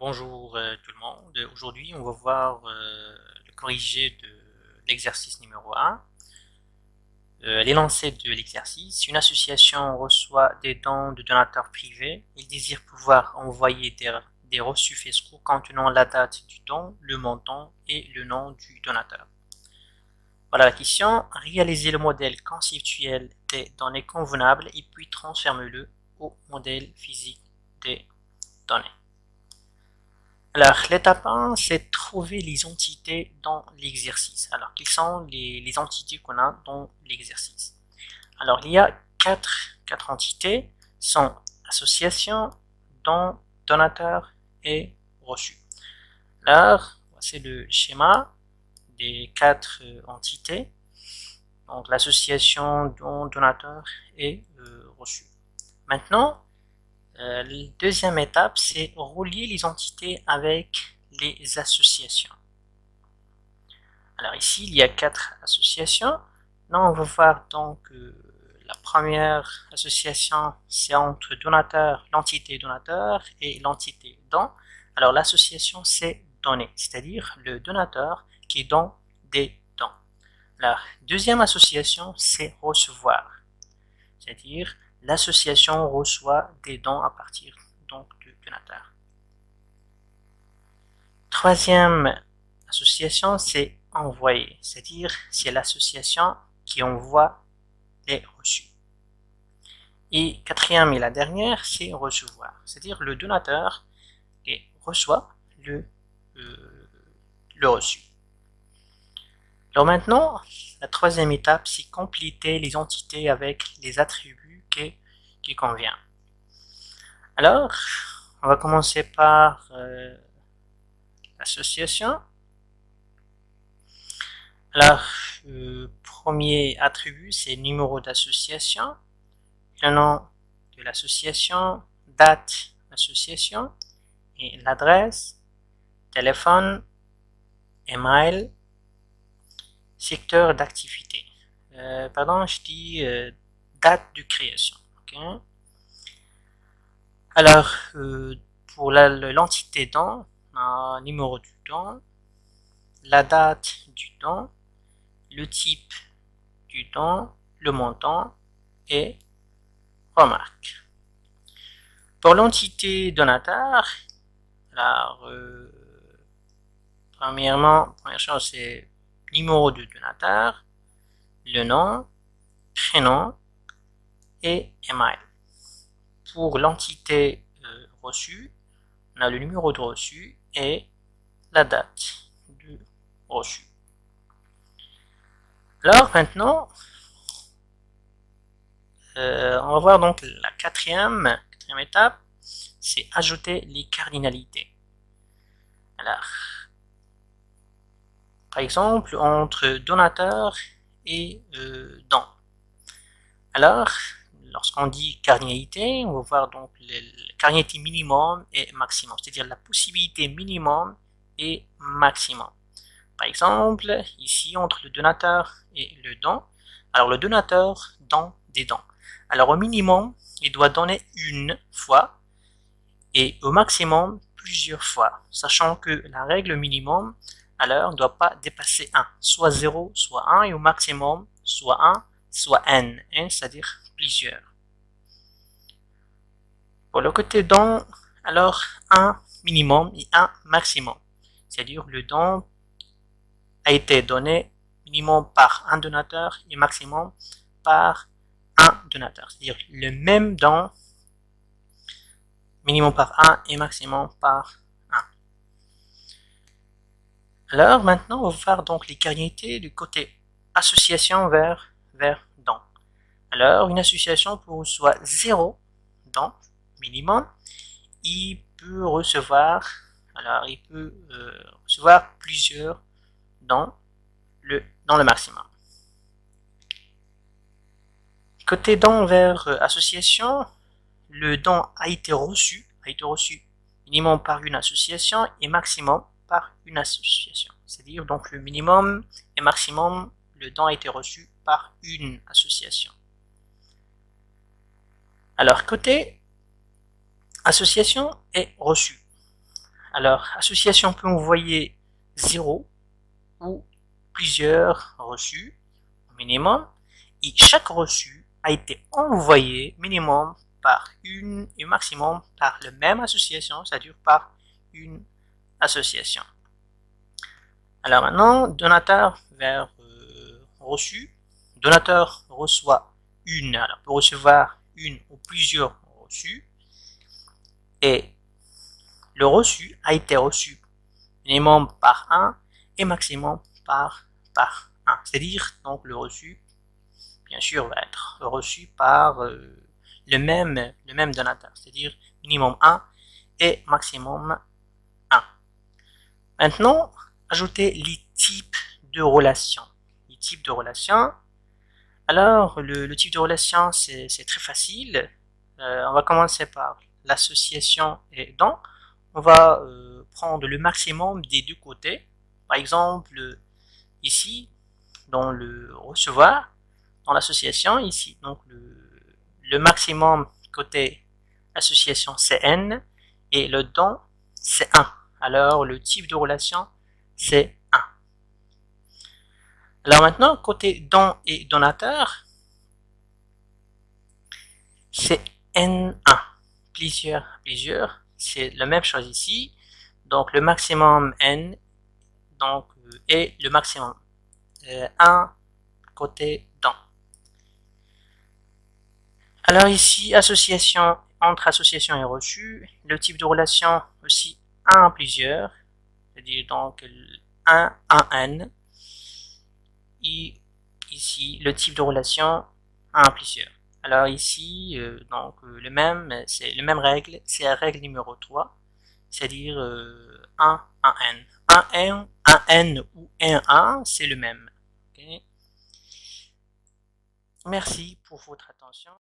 Bonjour tout le monde. Aujourd'hui, on va voir le corrigé de l'exercice numéro 1. L'énoncé de l'exercice. Une association reçoit des dons de donateurs privés. Il désire pouvoir envoyer des reçus escrocs contenant la date du don, le montant et le nom du donateur. Voilà la question. Réalisez le modèle conceptuel des données convenables et puis transformez-le au modèle physique des données. Alors, l'étape 1, c'est trouver les entités dans l'exercice. Alors, quelles sont les entités qu'on a dans l'exercice? Alors, il y a quatre entités, sont association, don, donateur et reçu. Alors, c'est le schéma des quatre entités. Donc, l'association, don, donateur et reçu. Maintenant, la deuxième étape, c'est relier les entités avec les associations. Alors ici, il y a quatre associations. Là, on va voir donc la première association, c'est entre donateur, l'entité donateur et l'entité don. Alors l'association, c'est donner, c'est-à-dire le donateur qui donne des dons. La deuxième association, c'est recevoir, c'est-à-dire l'association reçoit des dons à partir donc du donateur. Troisième association, c'est envoyer, c'est-à-dire c'est l'association qui envoie les reçus. Et quatrième et la dernière, c'est recevoir, c'est-à-dire le donateur qui reçoit le reçu. Alors maintenant, la troisième étape, c'est compléter les entités avec les attributs qui conviennent. Alors, on va commencer par l'association. Alors, le premier attribut, c'est numéro d'association, le nom de l'association, date d'association, et l'adresse, téléphone, email, secteur d'activité. Pardon, je dis date de création. Okay. Alors, pour l'entité don, numéro du don, la date du don, le type du don, le montant et remarque. Pour l'entité donateur, alors, première chose, c'est numéro de donateur, le nom, prénom et email. Pour l'entité reçue, on a le numéro de reçu et la date du reçu. Alors maintenant, on va voir donc la quatrième étape, c'est ajouter les cardinalités. Alors, par exemple, entre donateur et don. Alors, lorsqu'on dit cardinalité, on va voir donc le cardinalité minimum et maximum, c'est-à-dire la possibilité minimum et maximum. Par exemple, ici, entre le donateur et le don, alors le donateur donne des dons. Alors au minimum, il doit donner une fois et au maximum plusieurs fois, sachant que la règle minimum, alors, ne doit pas dépasser 1, soit 0, soit 1, et au maximum, soit 1, soit n, c'est-à-dire plusieurs. Pour le côté don, alors 1 minimum et 1 maximum, c'est-à-dire le don a été donné minimum par un donateur et maximum par un donateur, c'est-à-dire le même don minimum par 1 et maximum par 1. Alors maintenant, on va voir donc les cardinalités du côté association vers don. Alors, une association peut recevoir 0 don minimum, il peut recevoir, alors il peut recevoir plusieurs dans le maximum. Côté don vers association, le don a été reçu minimum par une association et maximum par une association. C'est-à-dire donc le minimum et maximum, le don a été reçu par une association. Alors côté association et reçu. Alors, association peut envoyer 0 ou plusieurs reçus au minimum, et chaque reçu a été envoyé minimum par une et maximum par la même association, c'est-à-dire par une association. Alors maintenant, donateur vers reçu. Donateur reçoit une, alors peut recevoir une ou plusieurs reçus, et le reçu a été reçu minimum par 1 et maximum par 1. C'est-à-dire, donc, le reçu, bien sûr, va être reçu par le même donateur. C'est-à-dire, minimum 1 et maximum 1. Maintenant, ajouter les types de relations. Les types de relations. Alors, le type de relation, c'est très facile. On va commencer par l'association et don. On va prendre le maximum des deux côtés. Par exemple, ici, dans le recevoir, dans l'association, ici, donc le maximum côté association c'est n et le don c'est 1. Alors, le type de relation c'est 1. Alors maintenant, côté don et donateur, c'est N1. Plusieurs, c'est la même chose ici. Donc le maximum N donc, et le maximum 1 côté don. Alors ici, association entre association et reçu, le type de relation aussi 1 à plusieurs, c'est-à-dire donc 1 à N. Et ici, le type de relation 1 à plusieurs. Alors ici, donc c'est la même règle, c'est la règle numéro 3, c'est-à-dire 1 à n. 1 n ou 1 a, c'est le même. Okay. Merci pour votre attention.